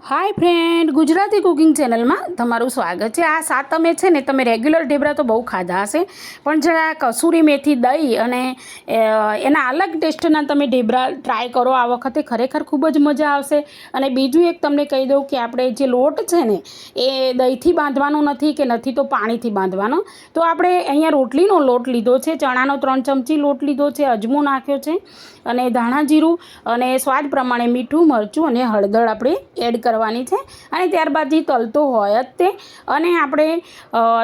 Hi friend, Gujarati cooking channel में तमारू स्वागत है। आ सातमे छे ने तमे रेग्युलर ढेबरा तो बहु खाधा हशे, पण जरा कसूरी मेथी दही अने एना अलग टेस्टना तमे ढेबरा ट्राय करो। आ वखते खरेखर खूब ज मजा आवशे। अने बीजुं एक तमने कही दऊं कि आपणे जे लोट छे ने ए दहीथी बांधवानो नथी के नथी तो पाणीथी बांधवानो। तो आपणे अहींया रोटलीनो लोट लीधो छे, चणानो 3 चमची लोट लीधो छे, अजमो नाख्यो छे अने धाणा जीरुं अने स्वाद प्रमाणे मीठुं मरचुं अने हळદર आपणे एड करवानी छे। अने त्यारबाद जे तलतो होय ज ते अने आपणे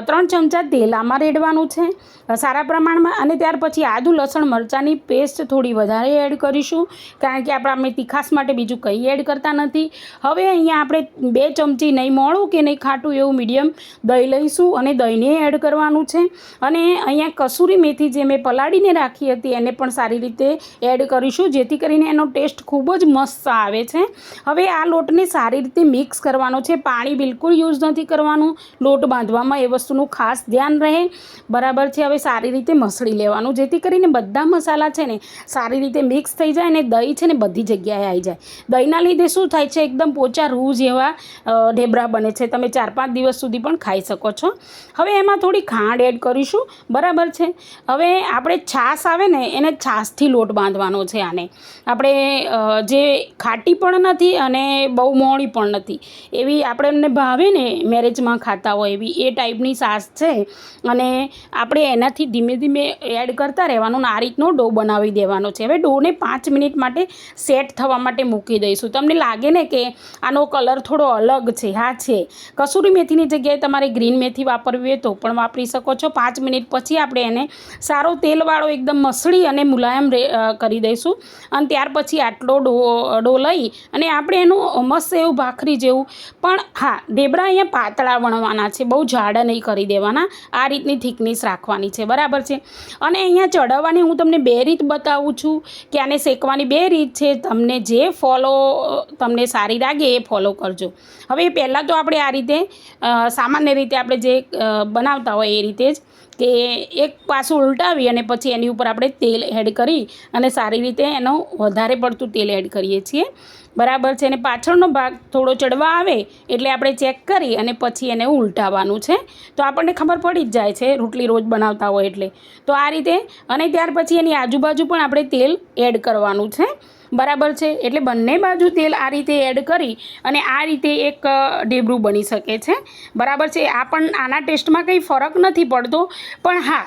3 चमचा तेल आमां रेडवानुं छे सारा प्रमाणमां। अने त्यार पछी आदु लसण मरचांनी पेस्ट थोड़ी वधारे एड करीशुं, कारण के आपणे तीखास माटे बीजुं कंई एड करता नथी। हवे अहींया आपणे 2 चमची नहीं मोळुं के नहीं खाटुं एवुं मीडियम दही लईशुं अने दहीने एड करवानुं छे। अने अहींया कसूरी मेथी जे मैं पलाळीने राखी हती एने पण सारी रीते एड करीशुं, जेथी करीने एनो टेस्ट खूब ज मस्त आवे छे। हवे आ लोटने सारी रीते मिक्स करवानो छे, पाणी बिल्कुल यूज नहीं करवानुं। लोट बांधवामां ए वस्तुनुं खास ध्यान रहे, बराबर छे। हवे सारी रीते मसळी लेवानुं, जेथी करीने बधा मसाला छे ने सारी रीते मिक्स थई जाय ने दही छे ने बधी जग्याए आई जाय। दहीना लीधे शुं थाय छे, एकदम पोचा रूह जेवा ढेबरा बने छे। तमे 4-5 दिवस सुधी पण खाई शको छो। हवे एमां थोड़ी खांड एड करीशुं, बराबर छे। हवे आपणे छास आवे ने एने छासथी लोट बांधवानो छे। आने आपणे जे खाटी पण नथी अने बहु मोड़ी पण नथी, एवी आपणे भावे ने मेरेजमां खाता होय एवी ए टाइपनी छास छे। अने आपणे एनाथी धीमे धीमे एड करता रहेवानुं ने आ रीतनो डो बनावी देवानो छे। हवे डोने 5 मिनिट माटे सेट थवा माटे मूकी दईशुं। तमने लागे ने के आनो कलर थोड़ो अलग छे, हाँ छे। कसूरी मेथीनी जग्याए तमारे ग्रीन मेथी वापरवी होय तो पण वापरी शको छो। 5 मिनिट पछी आपणे एने सारो तेलवाळो एकदम मसળી અને મુલાયમ કરી દઈશું। અને ત્યાર પછી આટલો ડો લઈ અને આપણે એનું મસ્ત એવું ભાખરી જેવું, પણ હા ઢેબરા અહીંયા પાતળા વણવાના છે, બહુ જાડા નહીં કરી દેવાના। આ રીતની થિકનેસ રાખવાની છે, બરાબર છે। અને અહીંયા ચડાવવાની હું તમને 2 રીત બતાવું છું કે આને શેકવાની 2 રીત છે। તમને જે ફોલો તમને સારી લાગે એ ફોલો કરજો। હવે પહેલાં તો આપણે આ રીતે સામાન્ય રીતે આપણે જે બનાવતા હોય એ રીતે જ કે એક પાસું ઉલટાવી અને પછી એની ઉપર આપણે તેલ એડ કરી અને સારી રીતે એનો વધારે પડતું તેલ એડ કરીએ છીએ, બરાબર છે। અને પાછળનો ભાગ થોડો ચડવા આવે એટલે આપણે ચેક કરી અને પછી એને ઉલટાવવાનું છે, તો આપણને ખબર પડી જ જાય છે રોટલી રોજ બનાવતા હોય એટલે। તો આ રીતે અને ત્યાર પછી એની આજુબાજુ પણ આપણે તેલ એડ કરવાનું છે, बराबर है। एटले बंने बाजू तेल आ रीते एड करी अने आ रीते एक ढेबरू बनी सके छे, बराबर है। आ पण आना टेस्ट में कई फरक नहीं पड़तो, पण हाँ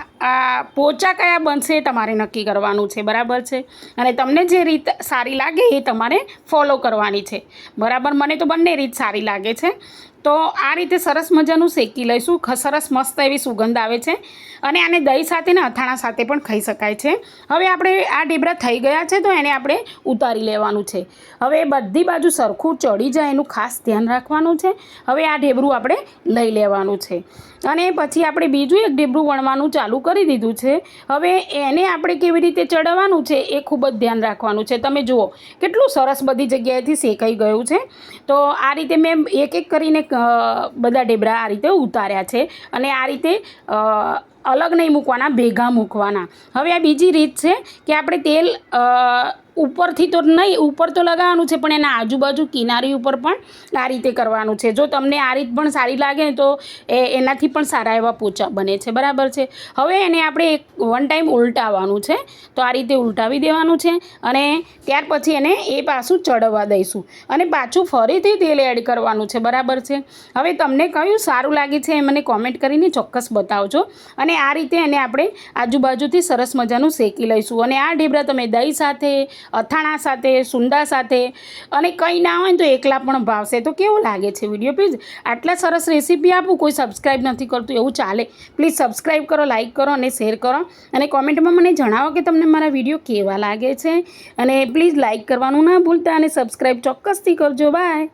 पोचा कया बनशे तमारे नक्की करवानुं छे, बराबर है। अने तमने जे रीत सारी लागे ए तमारे फॉलो करवानी छे, बराबर। मने तो बंने रीत सारी लागे छे। तो आ रीते सरस मजानुं शेकी लईशुं, सरस मस्त एवी सुगंध आवे छे अने आने दही साथे ने अथाणा साथे पण खाई शकाय छे। हवे आपणे आ ढेबरा थई गया छे तो एने आपणे उतारी लेवानुं छे। हवे बधी बाजू सरखुं चढ़ी जाय एनुं खास ध्यान राखवानुं छे। हवे आ ढेबरू आपणे लई लेवानुं छे अने पछी आपणे बीजुं एक ढेबरू वणवानुं चालू करी दीधुं छे। हवे एने आपणे केवी रीते चढ़ाववानुं छे ए खूब ज ध्यान राखवानुं छे। तमे जुओ केटલું સરસ बधी जग्याएथी शेकाई गयुं छे। तो आ रीते मैं एक एक करीने बधा ढेबरा आ रीते उतार्या छे अने आ रीते अलग नहीं मूकवाना, भेगा मूकवाना। हवे आ बीजी रीत छे कि आपणे तेल उपरथी तो नहीं, ऊपर तो लगावानुं छे पण एना आजूबाजू किनारी उपर पण आ रीते करवानुं छे। जो तमने आ रीत पण सारी लागे ने तो एनाथी पण सारा एवा पोचा बने छे, बराबर छे। हवे एने आपणे एक 1 टाइम उलटाववानुं छे, तो आ रीते उलटावी देवानुं छे अने त्यार पछी एने ए पाछुं चढ़वा दईशुं अने पाछुं फरीथी तेल एड करवानुं छे, बराबर छे। हवे तमने कयुं सारुं लागे छे ए मने कॉमेंट करीने चोक्कस बतावजो। अने आ रीते एने आपणे आजूबाजूथी सरस मजानुं शेकी लईशुं अने आ ढेबरा तमे दही साथे, अथाणा साथे, सुंदा साथे अने कंई ना होय तो एकला पण भावशे। तो केवो लागे छे विडियो? प्लीज आटला सरस रेसिपी आपું, कोई सब्सक्राइब नहीं करतुं एवुं चाले, प्लीज सब्सक्राइब करो, लाइक करो अने शेर करो अने कॉमेंट में मने जणावो कि तमने मारा विडियो केवा लागे छे। अने प्लीज लाइक करवानुं ना भूलता अने सब्सक्राइब चोक्कसथी करजो। बाय।